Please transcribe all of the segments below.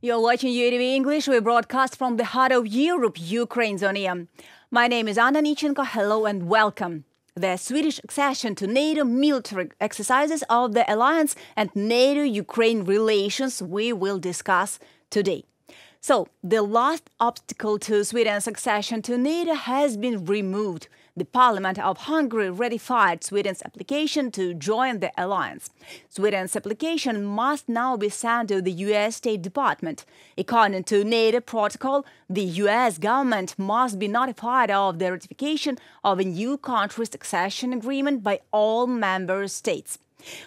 You're watching UATV English. We broadcast from the heart of Europe, Ukraine's on air. My name is Anna Nichenko. Hello and welcome. The Swedish accession to NATO military exercises of the alliance and NATO-Ukraine relations we will discuss today. So, the last obstacle to Sweden's accession to NATO has been removed. The Parliament of Hungary ratified Sweden's application to join the alliance. Sweden's application must now be sent to the US State Department. According to NATO protocol, the US government must be notified of the ratification of a new country's accession agreement by all member states.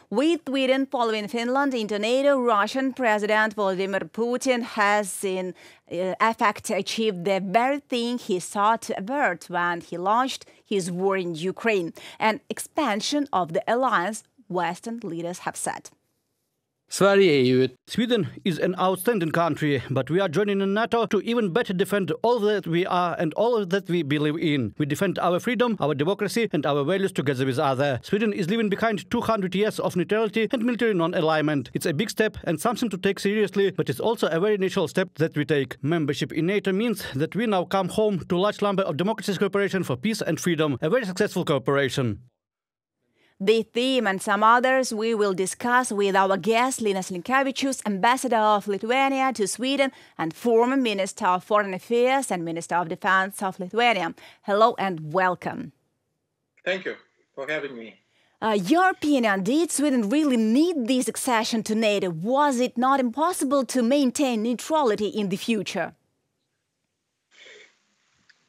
With Sweden following Finland into NATO, Russian President Vladimir Putin has in effect achieved the very thing he sought to avert when he launched his war in Ukraine, an expansion of the alliance, Western leaders have said. Sweden is an outstanding country, but we are joining in NATO to even better defend all that we are and all that we believe in. We defend our freedom, our democracy and our values together with others. Sweden is leaving behind 200 years of neutrality and military non-alignment. It's a big step and something to take seriously, but it's also a very natural step that we take. Membership in NATO means that we now come home to a large number of democracies cooperation for peace and freedom, a very successful cooperation. The theme and some others we will discuss with our guest Linas Linkevičius, Ambassador of Lithuania to Sweden and former Minister of Foreign Affairs and Minister of Defence of Lithuania. Hello and welcome. Thank you for having me. Your opinion, did Sweden really need this accession to NATO? Was it not impossible to maintain neutrality in the future?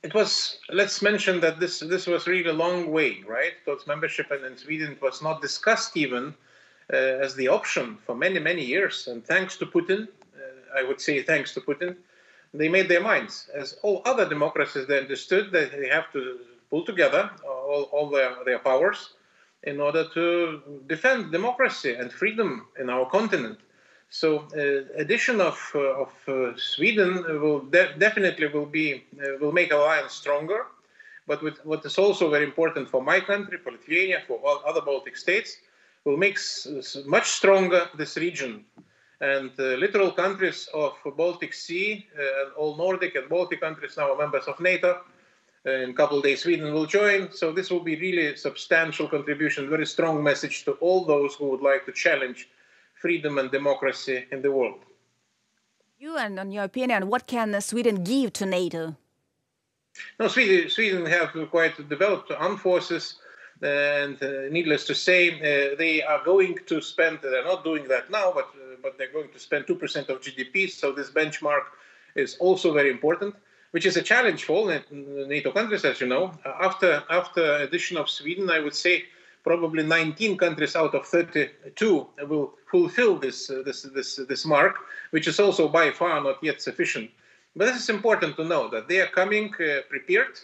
It was, let's mention that this was really a long way, right? Towards membership, and in Sweden it was not discussed even as the option for many, many years. And thanks to Putin, I would say thanks to Putin, they made their minds. As all other democracies, they understood that they have to pull together all their powers in order to defend democracy and freedom in our continent. So, addition of Sweden will definitely will make alliance stronger. But what is also very important for my country, for Lithuania, for all other Baltic states, will make much stronger this region. And littoral countries of Baltic Sea, all Nordic and Baltic countries now are members of NATO. In a couple of days, Sweden will join. So this will be really a substantial contribution, very strong message to all those who would like to challenge freedom and democracy in the world. You and in your opinion, what can Sweden give to NATO? No, Sweden have quite developed armed forces, and needless to say, they are going to spend. They're not doing that now, but they're going to spend 2% of GDP. So this benchmark is also very important, which is a challenge for all NATO countries, as you know. After addition of Sweden, I would say probably 19 countries out of 32 will fulfill this mark, which is also by far not yet sufficient. But this is important to know that they are coming prepared.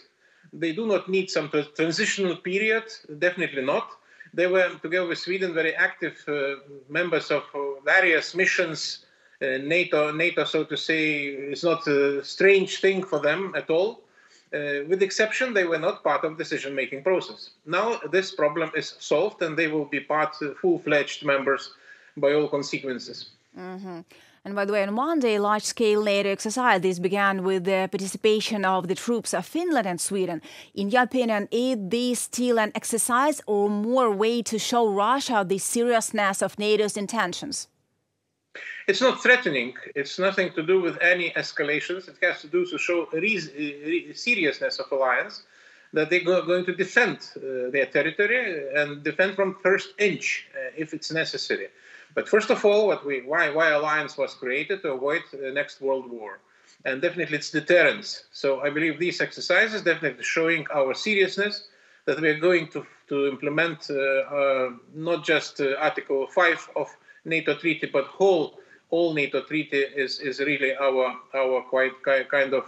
They do not need some transitional period, definitely not. They were, together with Sweden, very active members of various missions. NATO, so to say, is not a strange thing for them at all. With exception, they were not part of the decision-making process. Now this problem is solved and they will be full-fledged members by all consequences. Mm-hmm. And by the way, on Monday, large-scale NATO exercises began with the participation of the troops of Finland and Sweden. In your opinion, is this still an exercise or more a way to show Russia the seriousness of NATO's intentions? It's not threatening. It's nothing to do with any escalations. It has to do to show seriousness of alliance, that they're going to defend their territory and defend from first inch if it's necessary. But first of all, why alliance was created to avoid the next world war, and definitely it's deterrence. So I believe these exercises definitely showing our seriousness, that we are going to implement not just Article 5 of NATO treaty, but all NATO treaty is really our quite kind of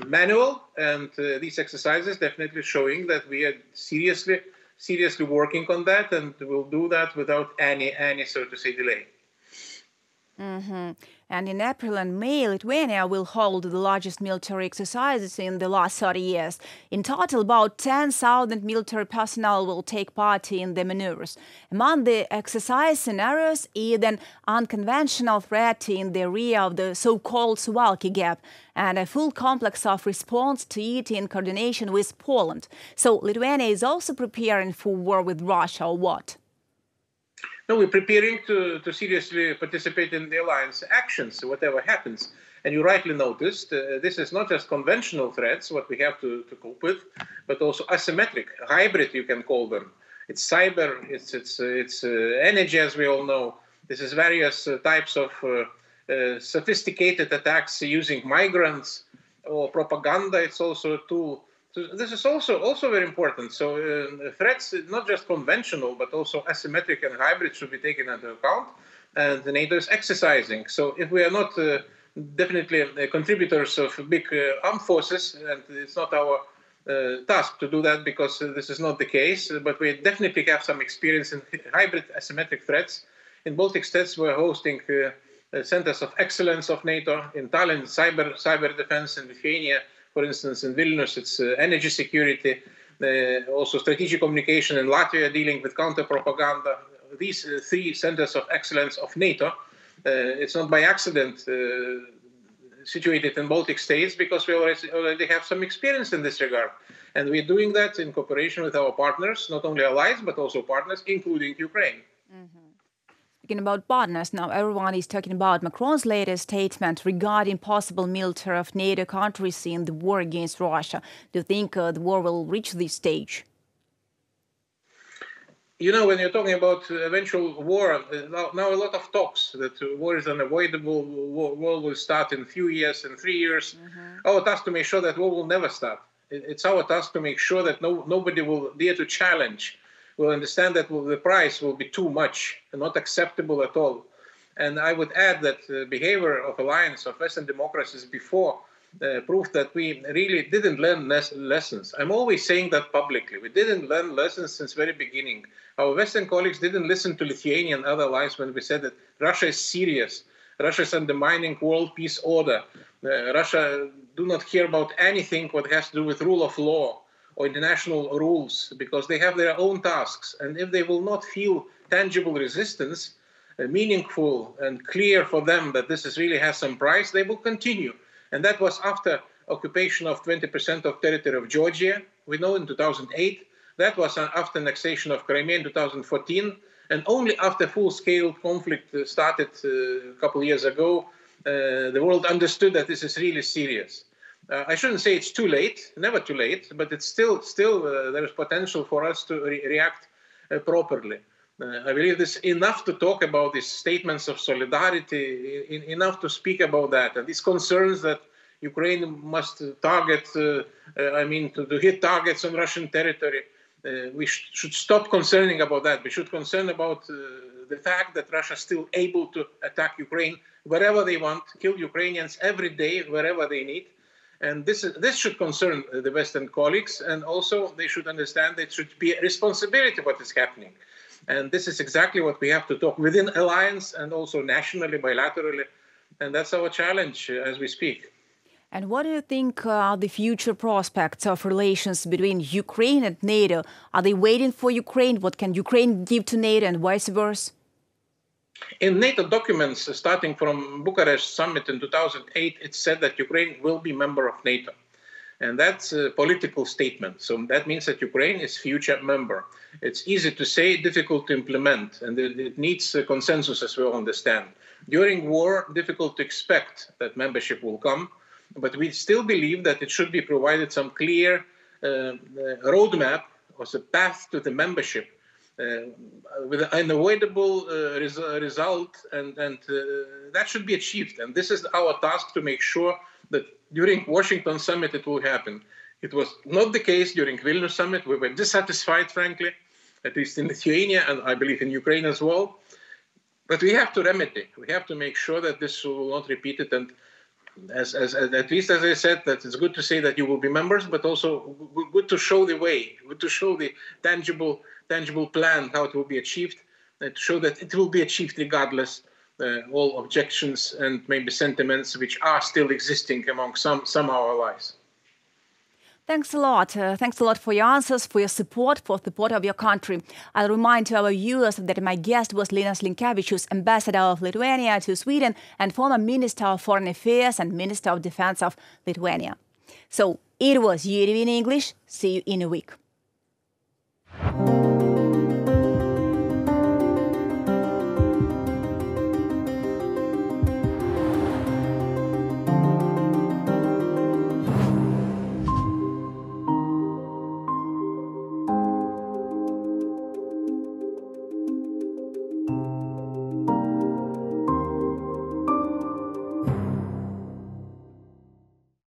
manual, and these exercises definitely showing that we are seriously working on that, and will do that without any so to say delay. Mm-hmm. And in April and May, Lithuania will hold the largest military exercises in the last 30 years. In total, about 10,000 military personnel will take part in the maneuvers. Among the exercise scenarios is an unconventional threat in the area of the so-called Suwalki Gap and a full complex of response to it in coordination with Poland. So Lithuania is also preparing for war with Russia, or what? No, we're preparing to seriously participate in the alliance actions, whatever happens. And you rightly noticed, this is not just conventional threats, what we have to cope with, but also asymmetric, hybrid, you can call them. It's cyber, it's energy, as we all know. This is various types of sophisticated attacks using migrants or propaganda. It's also a tool. So this is also very important. So threats, not just conventional, but also asymmetric and hybrid, should be taken into account. And the NATO is exercising. So if we are not definitely contributors of big armed forces, and it's not our task to do that because this is not the case, but we definitely have some experience in hybrid asymmetric threats. In Baltic states, we're hosting centers of excellence of NATO. In Tallinn, cyber defense. In Lithuania, for instance, in Vilnius, it's energy security, also strategic communication. In Latvia, dealing with counter-propaganda. These three centers of excellence of NATO, it's not by accident situated in Baltic states, because we already have some experience in this regard. And we're doing that in cooperation with our partners, not only allies, but also partners, including Ukraine. Mm-hmm. Speaking about partners, now everyone is talking about Macron's latest statement regarding possible military of NATO countries in the war against Russia. Do you think the war will reach this stage? You know, when you're talking about eventual war, now a lot of talks that war is unavoidable, war will start in a few years, in 3 years. Mm-hmm. Our task to make sure that war will never start. It's our task to make sure that nobody will dare to challenge, will understand that the price will be too much and not acceptable at all. And I would add that the behavior of alliance of Western democracies before proved that we really didn't learn lessons. I'm always saying that publicly. We didn't learn lessons since very beginning. Our Western colleagues didn't listen to Lithuania and other allies when we said that Russia is serious. Russia is undermining world peace order. Russia do not care about anything what has to do with rule of law or international rules, because they have their own tasks. And if they will not feel tangible resistance, meaningful and clear for them that this really has some price, they will continue. And that was after occupation of 20% of territory of Georgia, we know, in 2008. That was after annexation of Crimea in 2014. And only after full-scale conflict started a couple of years ago, the world understood that this is really serious. I shouldn't say it's too late, never too late, but it's still there is potential for us to react properly. I believe this enough to talk about these statements of solidarity, enough to speak about that, and these concerns that Ukraine must target, to hit targets on Russian territory. We should stop concerning about that. We should concern about the fact that Russia is still able to attack Ukraine wherever they want, kill Ukrainians every day, wherever they need. And this should concern the Western colleagues, and also they should understand that it should be a responsibility what is happening. And this is exactly what we have to talk within alliance and also nationally, bilaterally. And that's our challenge as we speak. And what do you think are the future prospects of relations between Ukraine and NATO? Are they waiting for Ukraine? What can Ukraine give to NATO and vice versa? In NATO documents, starting from Bucharest summit in 2008, it said that Ukraine will be member of NATO. And that's a political statement. So that means that Ukraine is future member. It's easy to say, difficult to implement, and it needs a consensus, as we all understand. During war, difficult to expect that membership will come, but we still believe that it should be provided some clear roadmap or a path to the membership with an unavoidable result, and that should be achieved. And this is our task, to make sure that during Washington summit it will happen. It was not the case during Vilnius summit. We were dissatisfied, frankly, at least in Lithuania, and I believe in Ukraine as well. But we have to remedy. We have to make sure that this will not repeat it. And at least as I said, that it's good to say that you will be members, but also good to show the way, good to show the tangible plan how it will be achieved, and to show that it will be achieved regardless. all objections and maybe sentiments which are still existing among some of our allies. Thanks a lot. Thanks a lot for your answers, for your support, for the support of your country. I'll remind to our viewers that my guest was Linas Linkevičius, Ambassador of Lithuania to Sweden and former Minister of Foreign Affairs and Minister of Defence of Lithuania. So it was UATV in English. See you in a week.